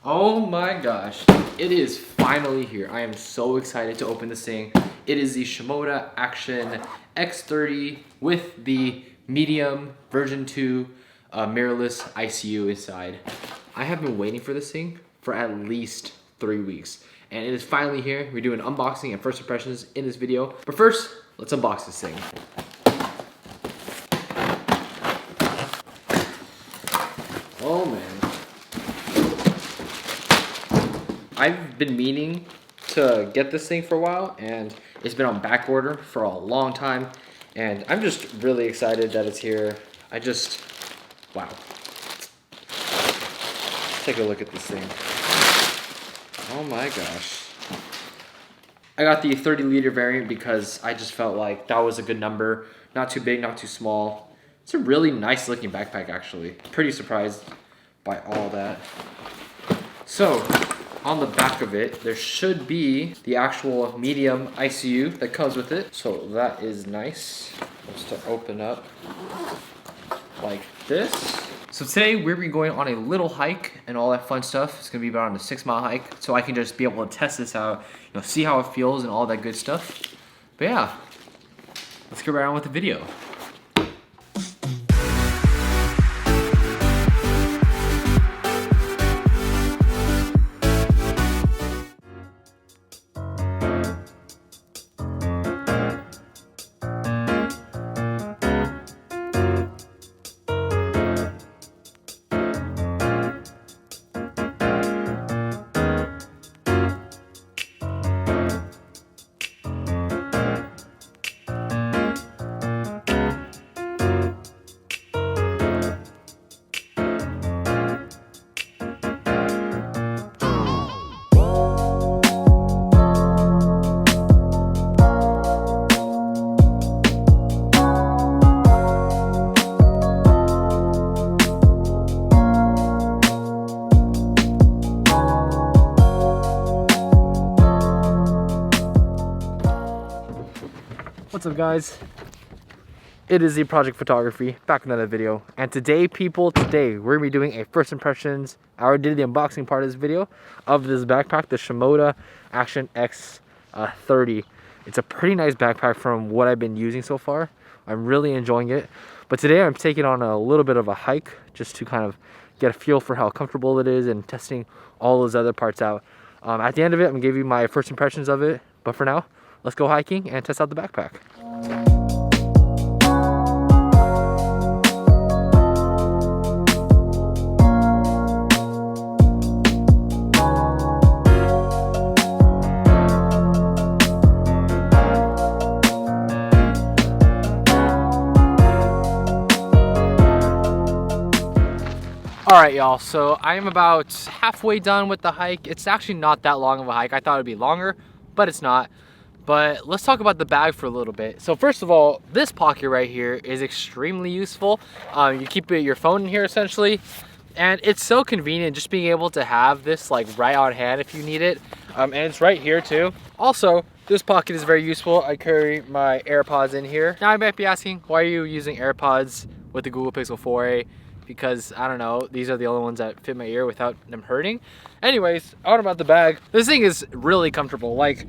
Oh my gosh, it is finally here. I am so excited to open this thing. It is the Shimoda Action X30 with the medium version 2 mirrorless ICU inside. I have been waiting for this thing for at least 3 weeks, and it is finally here. We're doing unboxing and first impressions in this video. But first, let's unbox this thing. Oh man. I've been meaning to get this thing for a while, and it's been on back order for a long time, and I'm just really excited that it's here. Wow. Let's take a look at this thing. Oh my gosh. I got the 30-liter variant because I just felt like that was a good number. Not too big, not too small. It's a really nice looking backpack actually. Pretty surprised by all that. So, on the back of it, there should be the actual medium ICU that comes with it. So that is nice. Just to open up like this. So today we're gonna be going on a little hike and all that fun stuff. It's gonna be about on a 6-mile hike, so I can just be able to test this out, see how it feels and all that good stuff. But yeah, let's get right on with the video. What's up guys? It is the Project Photography, back with another video. And today we're gonna be doing a first impressions. I already did the unboxing part of this video of this backpack, the Shimoda Action X30. It's a pretty nice backpack from what I've been using so far. I'm really enjoying it. But today I'm taking on a little bit of a hike just to kind of get a feel for how comfortable it is and testing all those other parts out. At the end of it, I'm gonna give you my first impressions of it. But for now, let's go hiking and test out the backpack. All right, y'all, so I am about halfway done with the hike. It's actually not that long of a hike. I thought it'd be longer, but it's not. But let's talk about the bag for a little bit. So first of all, this pocket right here is extremely useful. You keep your phone in here essentially, and it's so convenient just being able to have this like right on hand if you need it. And it's right here too. Also, this pocket is very useful. I carry my AirPods in here. Now I might be asking, why are you using AirPods with the Google Pixel 4a? Because I don't know, these are the only ones that fit my ear without them hurting. Anyways, on about the bag. This thing is really comfortable. Like,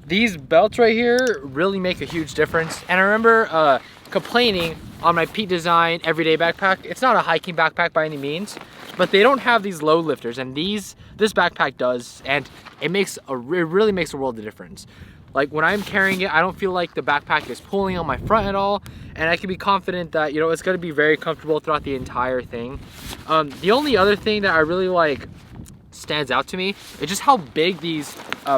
these belts right here really make a huge difference. And I remember complaining on my Pete Design everyday backpack. It's not a hiking backpack by any means, but they don't have these load lifters, and this backpack does, and it really makes a world of difference. Like when I'm carrying it, I don't feel like the backpack is pulling on my front at all, and I can be confident that it's going to be very comfortable throughout the entire thing. The only other thing that I really like stands out to me is just how big these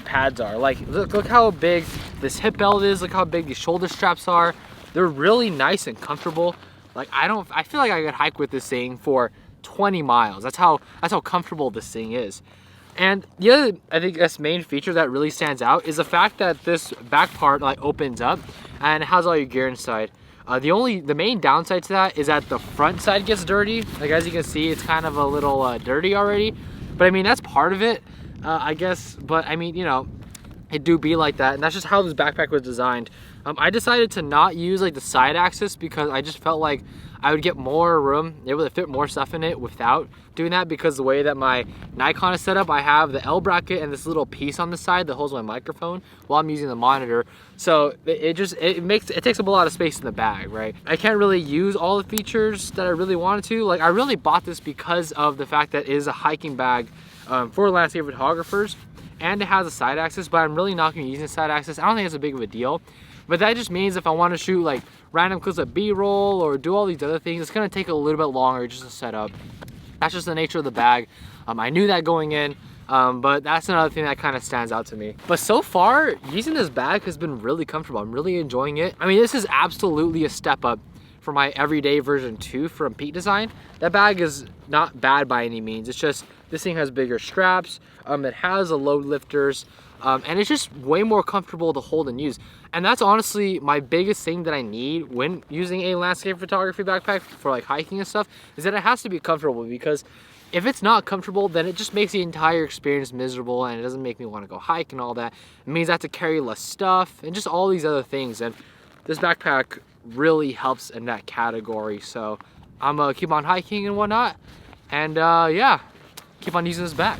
pads are. Like look how big this hip belt is, look how big these shoulder straps are. They're really nice and comfortable. Like I feel like I could hike with this thing for 20 miles. That's how comfortable this thing is. And the other, I think, main feature that really stands out is the fact that this back part like opens up and it has all your gear inside. The main downside to that is that the front side gets dirty. Like as you can see, it's kind of a little dirty already. But I mean, that's part of it, I guess. But I mean, it do be like that, and that's just how this backpack was designed. I decided to not use like the side axis because I just felt like I would get more room, able to fit more stuff in it without doing that, because the way that my Nikon is set up, I have the L bracket and this little piece on the side that holds my microphone while I'm using the monitor. So it takes up a lot of space in the bag, right? I can't really use all the features that I really wanted to. Like, I really bought this because of the fact that it is a hiking bag for landscape photographers, and it has a side axis, but I'm really not going to be using the side axis. I don't think it's a big of a deal. But that just means if I want to shoot like random clips of B-roll or do all these other things, it's going to take a little bit longer just to set up. That's just the nature of the bag. I knew that going in, but that's another thing that kind of stands out to me. But so far, using this bag has been really comfortable. I'm really enjoying it. I mean, this is absolutely a step up for my everyday version 2 from Peak Design. That bag is not bad by any means. It's just this thing has bigger straps. It has a load lifters. And it's just way more comfortable to hold and use. And that's honestly my biggest thing that I need when using a landscape photography backpack for like hiking and stuff, is that it has to be comfortable, because if it's not comfortable, then it just makes the entire experience miserable and it doesn't make me want to go hike and all that. It means I have to carry less stuff and just all these other things. And this backpack really helps in that category. So I'm gonna keep on hiking and whatnot. And yeah, keep on using this bag.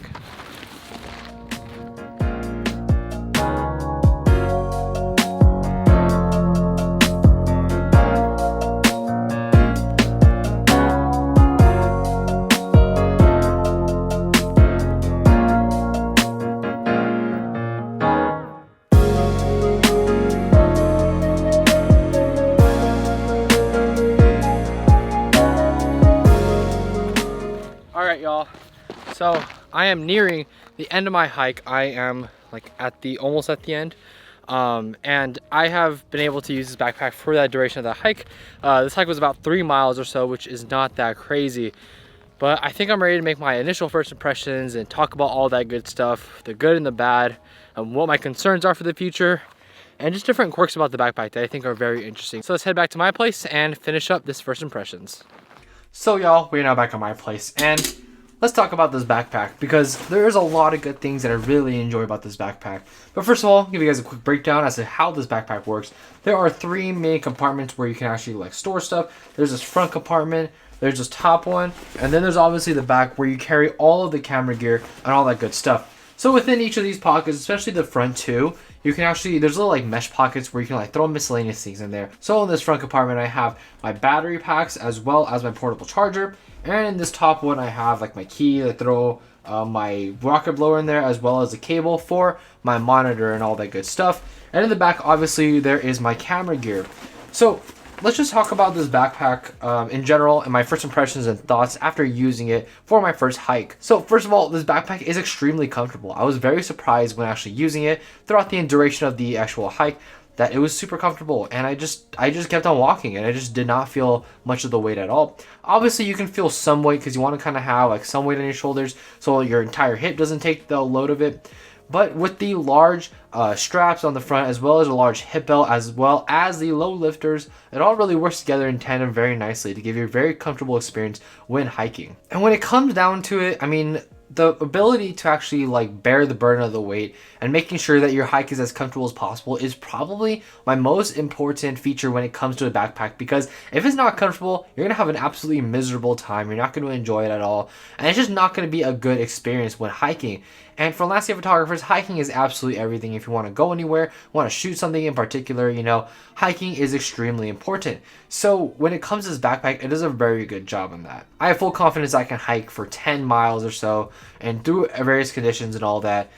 All right, y'all, so I am nearing the end of my hike. I am like almost at the end, and I have been able to use this backpack for that duration of the hike. This hike was about 3 miles or so, which is not that crazy, but I think I'm ready to make my initial first impressions and talk about all that good stuff, the good and the bad, and what my concerns are for the future, and just different quirks about the backpack that I think are very interesting. So let's head back to my place and finish up this first impressions. So y'all, we're now back at my place, and let's talk about this backpack, because there's a lot of good things that I really enjoy about this backpack. But first of all, I'll give you guys a quick breakdown as to how this backpack works. There are 3 main compartments where you can actually like store stuff. There's this front compartment, there's this top one, and then there's obviously the back where you carry all of the camera gear and all that good stuff. So within each of these pockets, especially the front 2, you can actually, there's little like mesh pockets where you can like throw miscellaneous things in there. So in this front compartment, I have my battery packs as well as my portable charger. And in this top one, I have like my key to throw my rocket blower in there, as well as a cable for my monitor and all that good stuff. And in the back, obviously, there is my camera gear. So let's just talk about this backpack in general and my first impressions and thoughts after using it for my first hike. So first of all, this backpack is extremely comfortable. I was very surprised when actually using it throughout the duration of the actual hike that it was super comfortable, and I just kept on walking and I just did not feel much of the weight at all. Obviously you can feel some weight because you want to kind of have like some weight on your shoulders so your entire hip doesn't take the load of it. But with the large straps on the front, as well as a large hip belt, as well as the load lifters, it all really works together in tandem very nicely to give you a very comfortable experience when hiking. And when it comes down to it, I mean, the ability to actually like bear the burden of the weight and making sure that your hike is as comfortable as possible is probably my most important feature when it comes to a backpack, because if it's not comfortable, you're gonna have an absolutely miserable time. You're not going to enjoy it at all, and it's just not going to be a good experience when hiking. And for landscape photographers, hiking is absolutely everything. If you want to go anywhere, want to shoot something in particular, you know, hiking is extremely important. So when it comes to this backpack, it does a very good job on that. I have full confidence I can hike for 10 miles or so and through various conditions and all that.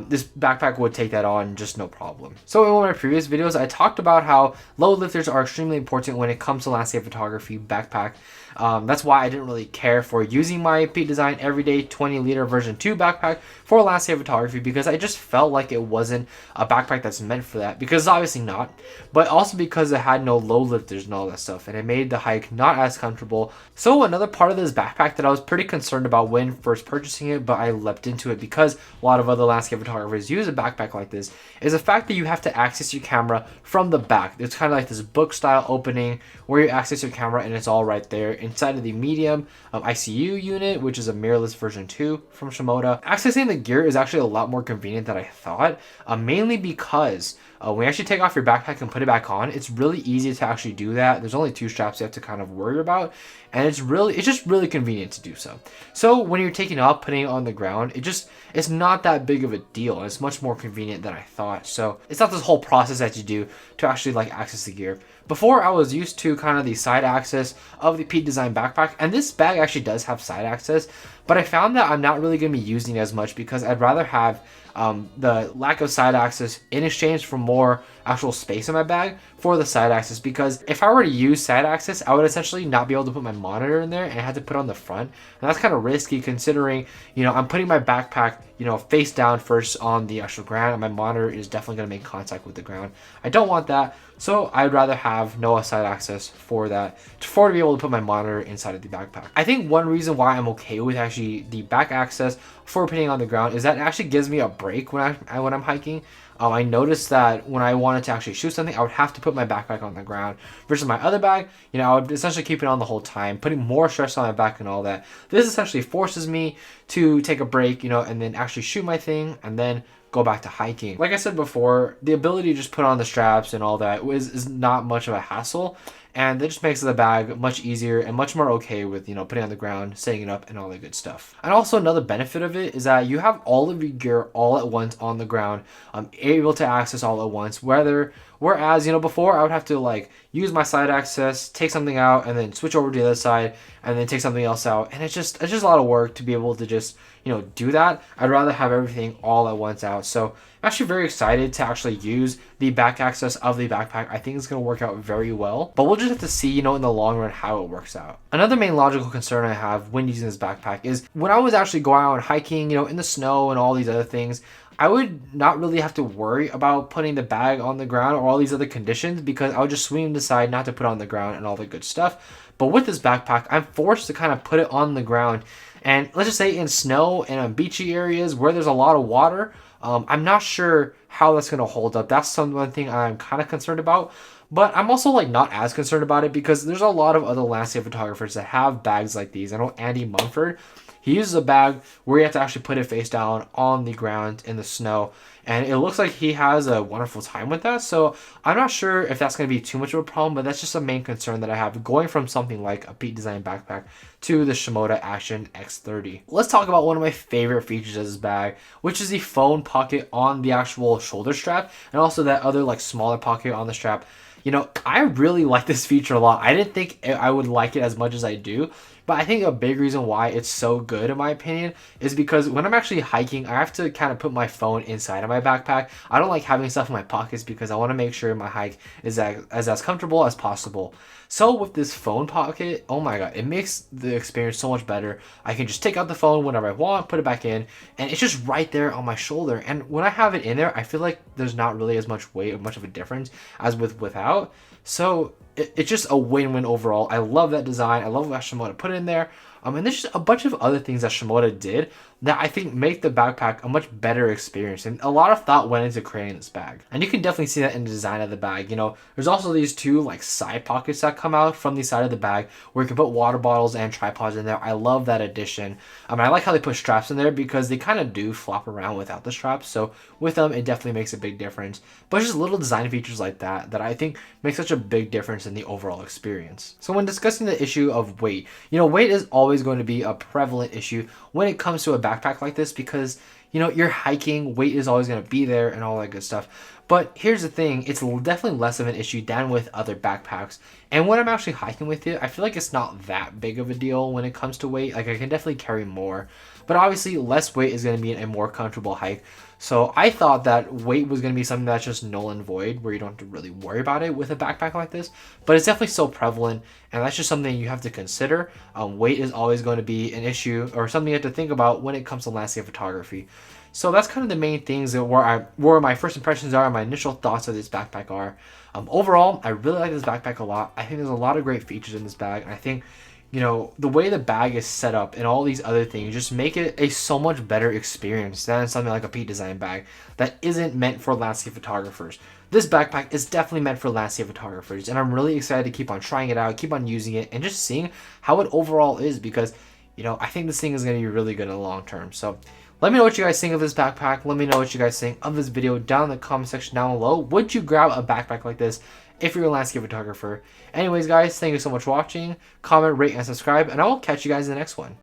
This backpack would take that on just no problem. So in one of my previous videos, I talked about how load lifters are extremely important when it comes to landscape photography backpack. That's why I didn't really care for using my Peak Design Everyday 20-liter version 2 backpack for landscape photography, because I just felt like it wasn't a backpack that's meant for that, because it's obviously not, but also because it had no load lifters and all that stuff, and it made the hike not as comfortable. So another part of this backpack that I was pretty concerned about when first purchasing it, but I leapt into it because a lot of other landscape landscape photographers use a backpack like this is the fact that you have to access your camera from the back. It's kind of like this book style opening where you access your camera and it's all right there inside of the medium ICU unit, which is a mirrorless version 2 from Shimoda. Accessing the gear is actually a lot more convenient than I thought, mainly because when you actually take off your backpack and put it back on, it's really easy to actually do that. There's only 2 straps you have to kind of worry about, and it's just really convenient to do so. So when you're taking it off, putting it on the ground, it's not that big of a deal, and it's much more convenient than I thought. So it's not this whole process that you do to actually like access the gear. Before, I was used to kind of the side access of the Pete Design backpack, and this bag actually does have side access, but I found that I'm not really going to be using it as much because I'd rather have the lack of side access in exchange for more actual space in my bag for the side access, because if I were to use side access, I would essentially not be able to put my monitor in there and I had to put it on the front, and that's kind of risky considering, you know, I'm putting my backpack, you know, face down first on the actual ground, and my monitor is definitely going to make contact with the ground. I don't want that, so I'd rather have no side access for that, to be able to put my monitor inside of the backpack. I think one reason why I'm okay with actually the back access for putting on the ground is that it actually gives me a break when I'm hiking. I noticed that when I wanted to actually shoot something, I would have to put my backpack on the ground versus my other bag. You know, I would essentially keep it on the whole time, putting more stress on my back and all that. This essentially forces me to take a break, you know, and then actually shoot my thing and then go back to hiking. Like I said before, the ability to just put on the straps and all that is not much of a hassle, and that just makes the bag much easier and much more okay with, you know, putting on the ground, setting it up, and all that good stuff. And also another benefit of it is that you have all of your gear all at once on the ground, able to access all at once. Whereas, you know, before I would have to like use my side access, take something out, and then switch over to the other side, and then take something else out, and it's just a lot of work to be able to just, you know, do that. I'd rather have everything all at once out. So I'm actually very excited to actually use the back access of the backpack. I think it's going to work out very well, but we'll just have to see, you know, in the long run how it works out. Another main logical concern I have when using this backpack is when I was actually going out and hiking, you know, in the snow and all these other things, I would not really have to worry about putting the bag on the ground or all these other conditions because I would just swing decide not to put it on the ground and all the good stuff. But with this backpack, I'm forced to kind of put it on the ground. And let's just say in snow and on beachy areas where there's a lot of water, I'm not sure how that's going to hold up. That's one thing I'm kind of concerned about. But I'm also like not as concerned about it because there's a lot of other landscape photographers that have bags like these. I know Andy Mumford, he uses a bag where you have to actually put it face down on the ground in the snow, and it looks like he has a wonderful time with that. So I'm not sure if that's going to be too much of a problem, but that's just a main concern that I have going from something like a Pete Design backpack to the Shimoda Action X30. Let's talk about one of my favorite features of this bag, which is the phone pocket on the actual shoulder strap, and also that other like smaller pocket on the strap. You know, I really like this feature a lot. I didn't think I would like it as much as I do, but I think a big reason why it's so good, in my opinion, is because when I'm actually hiking, I have to kind of put my phone inside of my backpack. I don't like having stuff in my pockets because I want to make sure my hike is as comfortable as possible. So with this phone pocket, oh my god, it makes the experience so much better. I can just take out the phone whenever I want, put it back in, and it's just right there on my shoulder. And when I have it in there, I feel like there's not really as much weight or much of a difference as without. So it's just a win-win overall. I love that design. I love what Shimoda put in there. And there's just a bunch of other things that Shimoda did that I think make the backpack a much better experience. And a lot of thought went into creating this bag. And you can definitely see that in the design of the bag. You know, there's also these two like side pockets that come out from the side of the bag where you can put water bottles and tripods in there. I love that addition. I like how they put straps in there because they kind of do flop around without the straps. So with them, it definitely makes a big difference. But it's just little design features like that I think make such a big difference in the overall experience. So when discussing the issue of weight, you know, weight is always going to be a prevalent issue when it comes to a backpack like this because, you know, you're hiking, weight is always going to be there and all that good stuff. But here's the thing, it's definitely less of an issue than with other backpacks. And when I'm actually hiking with it, I feel like it's not that big of a deal when it comes to weight. Like I can definitely carry more, but obviously less weight is going to be a more comfortable hike. So I thought that weight was going to be something that's just null and void, where you don't have to really worry about it with a backpack like this. But it's definitely so prevalent, and that's just something you have to consider. Weight is always going to be an issue or something you have to think about when it comes to landscape photography. So that's kind of the main things that where my first impressions are and my initial thoughts of this backpack are. Overall, I really like this backpack a lot. I think there's a lot of great features in this bag, and I think you know, the way the bag is set up and all these other things just make it a so much better experience than something like a Pete Design bag that isn't meant for landscape photographers. This backpack is definitely meant for landscape photographers, and I'm really excited to keep on trying it out, keep on using it, and just seeing how it overall is, because, you know, I think this thing is going to be really good in the long term. So let me know what you guys think of this backpack. Let me know what you guys think of this video down in the comment section down below. Would you grab a backpack like this if you're a landscape photographer? Anyways, guys, thank you so much for watching. Comment, rate, and subscribe, and I will catch you guys in the next one.